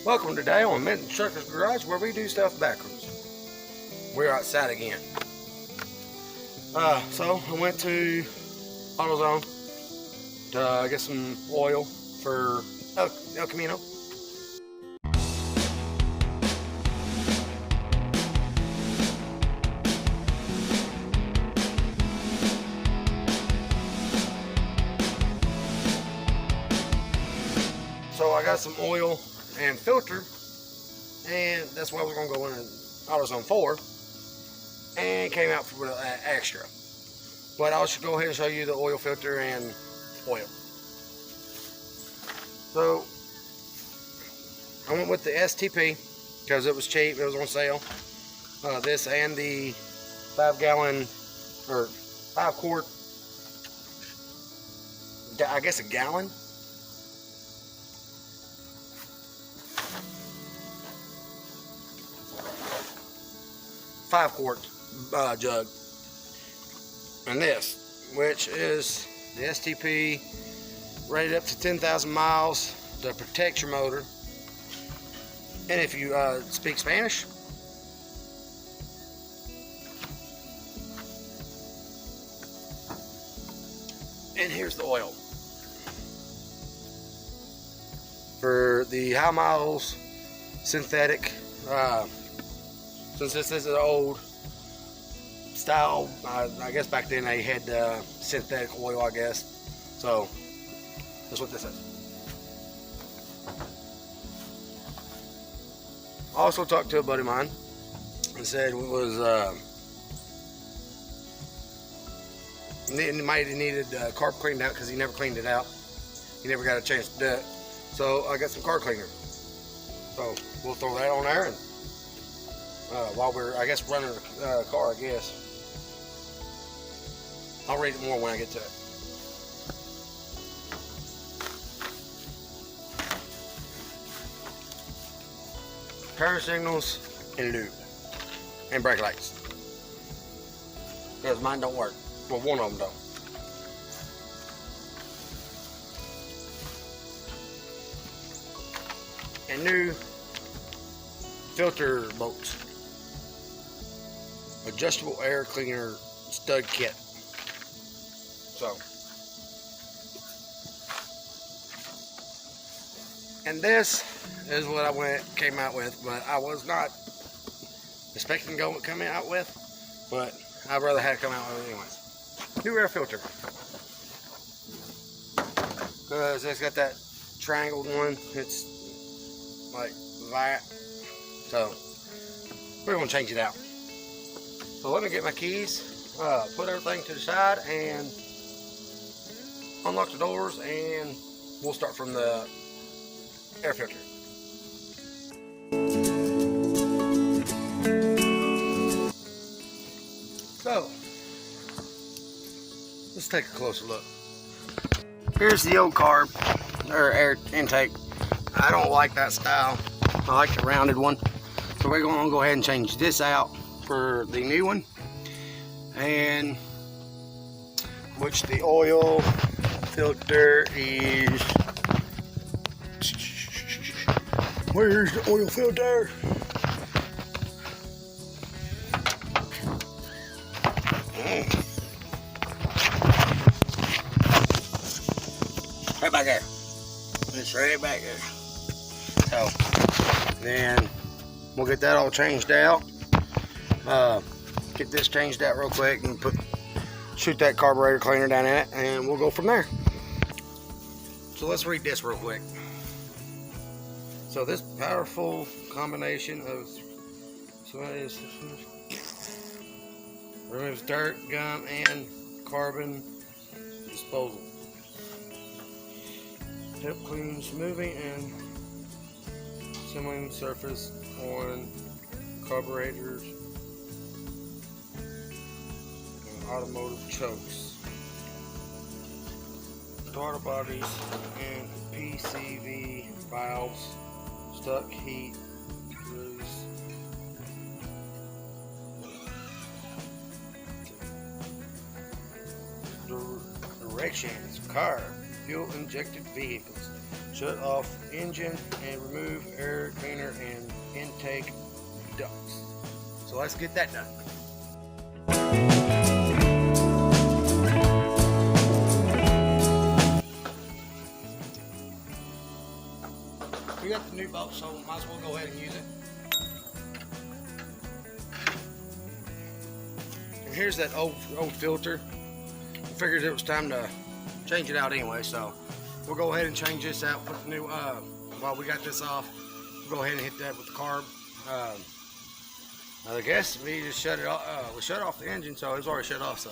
Welcome today on Mint Trucker's Garage, where we do stuff backwards. We're outside again. So I went to AutoZone to get some oil for El Camino. So I got some oil and filter, and that's why we're going to go in AutoZone 4, and came out for extra. But I should go ahead and show you the oil filter and oil. So I went with the STP because it was cheap, it was on sale. This and the 5-gallon or 5-quart, I guess a gallon. Five-quart jug, and this, which is the STP, rated up to 10,000 miles to protect your motor. And if you speak Spanish, and here's the oil for the high miles synthetic. Since this is an old style, I guess back then they had synthetic oil, I guess. So that's what this is. I also talked to a buddy of mine and said it was might have needed carb cleaned out because he never cleaned it out. He never got a chance to do it. So I got some car cleaner. So we'll throw that on there, and while we're, I guess, running the car, I guess. I'll read it more when I get to it. Turn signals and lube. And brake lights. Because mine don't work. Well, one of them don't. And new filter bolts. Adjustable air cleaner stud kit. So, and this is what I came out with, but I was not expecting to come out with, but I'd rather have it come out with it anyways. New air filter, because it's got that triangled one. It's like that, so we're gonna change it out. So let me get my keys, put everything to the side, and unlock the doors, and we'll start from the air filter. So, let's take a closer look. Here's the old carb, or air intake. I don't like that style. I like the rounded one. So we're going to go ahead and change this out for the new one, and which the oil filter is, where's the oil filter? Right back there. It's right back there. So then we'll get that all changed out. Get this changed out real quick and shoot that carburetor cleaner down in it, and we'll go from there. So let's read this real quick. So this powerful combination of removes dirt, gum, and carbon disposal. Help clean smoothing and sealing surface on carburetors and automotive chokes, starter bodies, and PCV valves, stuck heat release, directions, car, fuel injected vehicles, Shut off engine and remove air cleaner and intake ducts. So let's get that done. We got the new bolt, so might as well go ahead and use it. And here's that old filter. I figured it was time to change it out anyway, so we'll go ahead and change this out. Put the new while we got this off, we'll go ahead and hit that with the carb. I guess we just shut it off. We shut off the engine, so it's already shut off.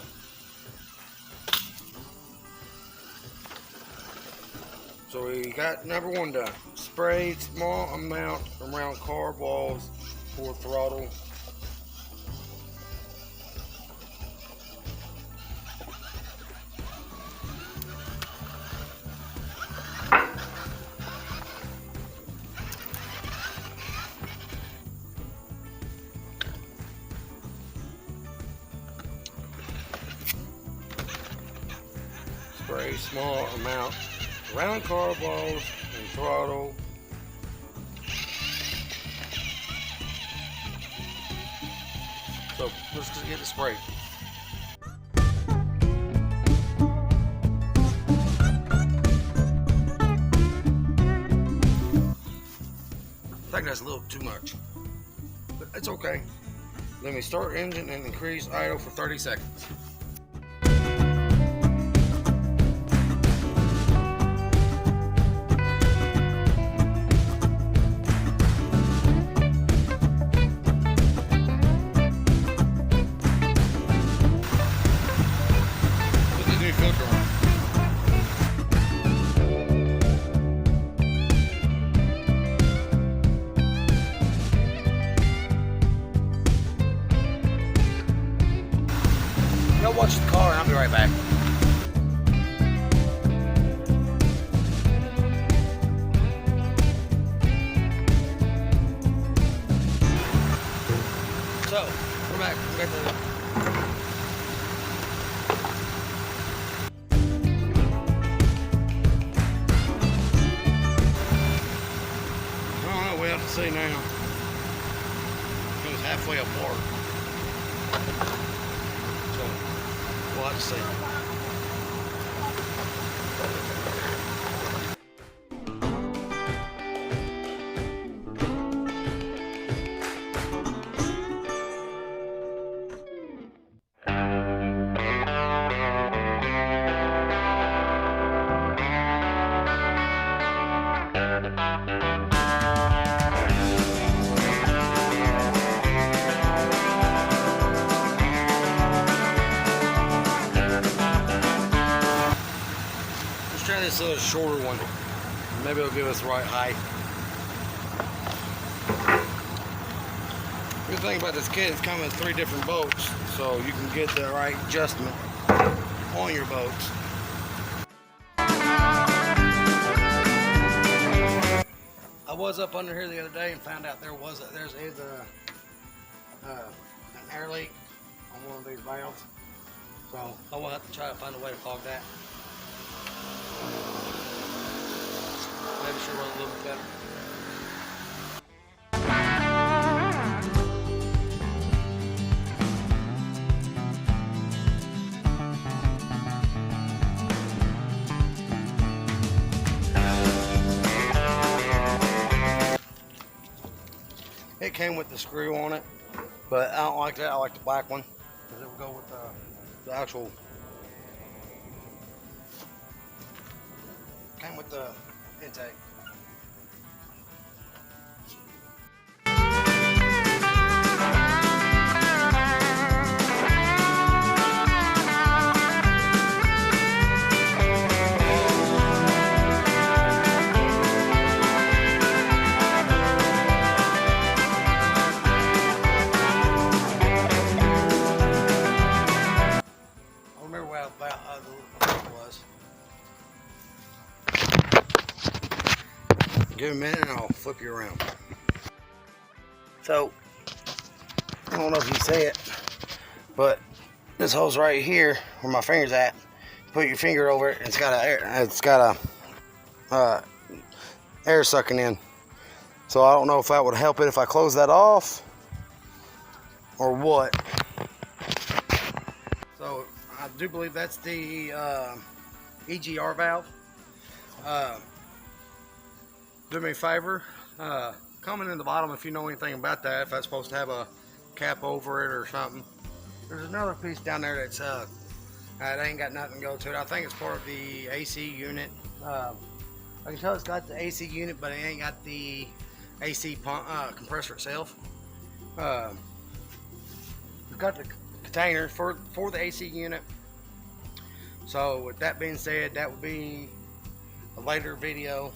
So we got number one done. Spray small amount around carb walls for throttle. Spray small amount around carb walls and throttle. So let's just get the spray. I think that's a little too much, but it's okay. Let me start engine and increase idle for 30 seconds. Y'all watch the car and I'll be right back. So, we're back. We got the I don't know, we have to see now. It was halfway apart. So we'll have to see. Try this little shorter one. Maybe it'll give us the right height. Good thing about this kit, it's coming with 3 different bolts, so you can get the right adjustment on your bolts. I was up under here the other day and found out there's an air leak on one of these valves. So I will have to try to find a way to clog that. Maybe she'll run a little bit better. It came with the screw on it, but I don't like that. I like the black one because it will go with the actual. Came with the intake. I remember where the was. Give me a minute and I'll flip you around. So, I don't know if you see it, but this hole's right here where my finger's at. Put your finger over it, and it's got a air sucking in. So I don't know if that would help it if I close that off or what. So I do believe that's the EGR valve. Do me a favor, comment in the bottom if you know anything about that, if that's supposed to have a cap over it or something. There's another piece down there that's it ain't got nothing to go to it. I think it's part of the AC unit. I can tell it's got the AC unit, but it ain't got the AC pump, compressor itself. We've got the container for the AC unit. So with that being said, that would be a later video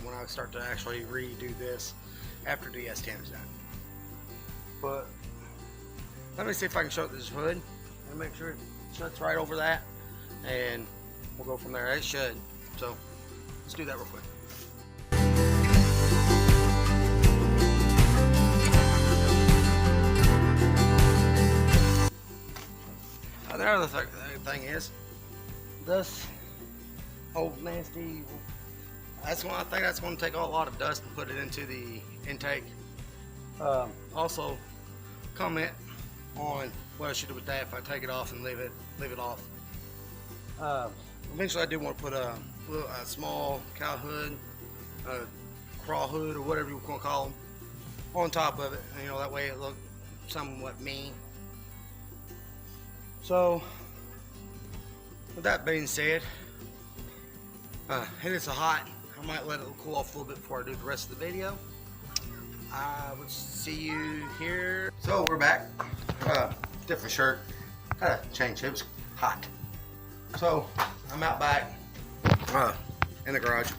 when I start to actually redo this after the S10 is done. But let me see if I can show this hood and make sure it shuts right over that, and we'll go from there. It should. So let's do that real quick. The other thing is this old nasty. I think that's going to take a lot of dust and put it into the intake. Also, comment on what I should do with that if I take it off and leave it off. Eventually, I do want to put a small cow hood, a crawl hood, or whatever you want to call them, on top of it. You know, that way it looks somewhat mean. So, with that being said, it is hot. I might let it cool off a little bit before I do the rest of the video. I will see you here. So we're back. Different shirt. Had to change. It was hot. So I'm out back in the garage.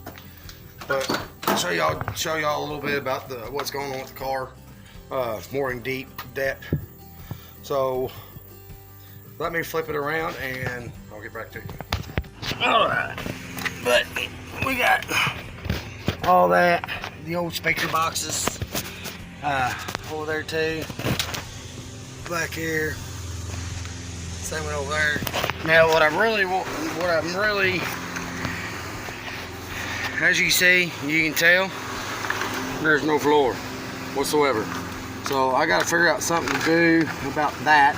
But I'll show y'all a little bit about what's going on with the car, more in depth. So let me flip it around and I'll get back to you. All right. But we got all that, the old speaker boxes over there too, back here, same one over there. Now what I'm really, as you see, you can tell, there's no floor whatsoever. So I gotta figure out something to do about that,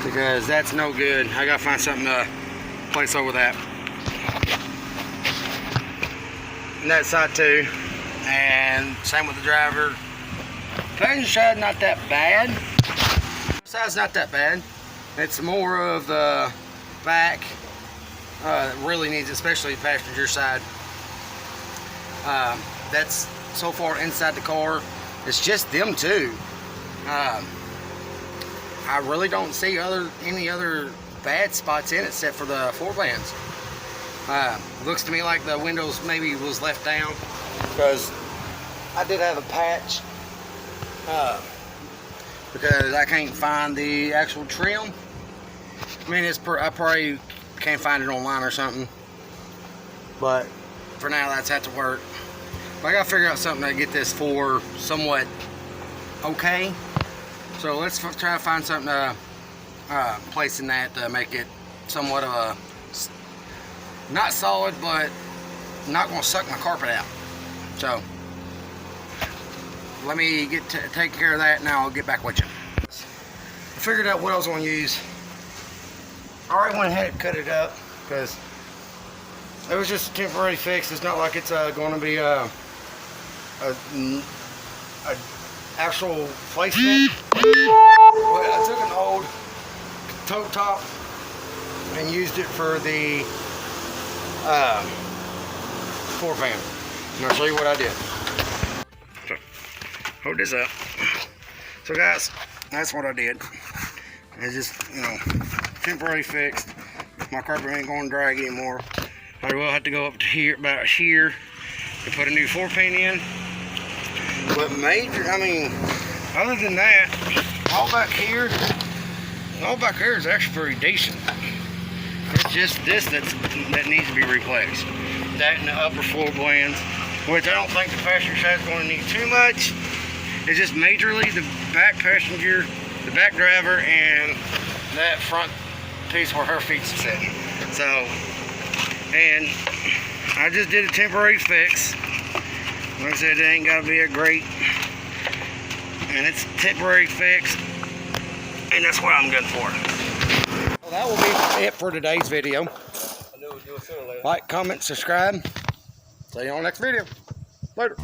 because that's no good. I gotta find something to place over that. And that side too, and same with the driver. Passenger side not that bad. Side's not that bad. It's more of the back that really needs, especially the passenger side. That's so far inside the car. It's just them two. I really don't see any other bad spots in it except for the floor pans. Looks to me like the windows maybe was left down, because I did have a patch, because I can't find the actual trim. I mean, I probably can't find it online or something, but for now that's had to work. But I gotta figure out something to get this for somewhat okay. So let's try to find something to place in that to make it somewhat of a, not solid, but not gonna suck my carpet out. So let me take care of that, and I'll get back with you. I figured out what I was gonna use. I already went ahead and cut it up, because it was just a temporary fix. It's not like it's going to be a actual placement. But I took an old tote top and used it for the floor fan. And I'll show you what I did. So, hold this up. So guys, that's what I did. It's just, you know, temporary fixed. My carpet ain't going to drag anymore. I will have to go up to here, about here, to put a new floor pan in. But I mean, other than that, all back here is actually pretty decent. It's just this that needs to be replaced. That and the upper floor blends, which I don't think the passenger side is going to need too much. It's just majorly the back passenger, the back driver, and that front piece where her feet's sitting. So, and I just did a temporary fix. Like I said, it ain't gotta be a great, and it's a temporary fix, and that's what I'm good for. Well, that will be it for today's video. Like, comment, subscribe. See you on the next video. Later.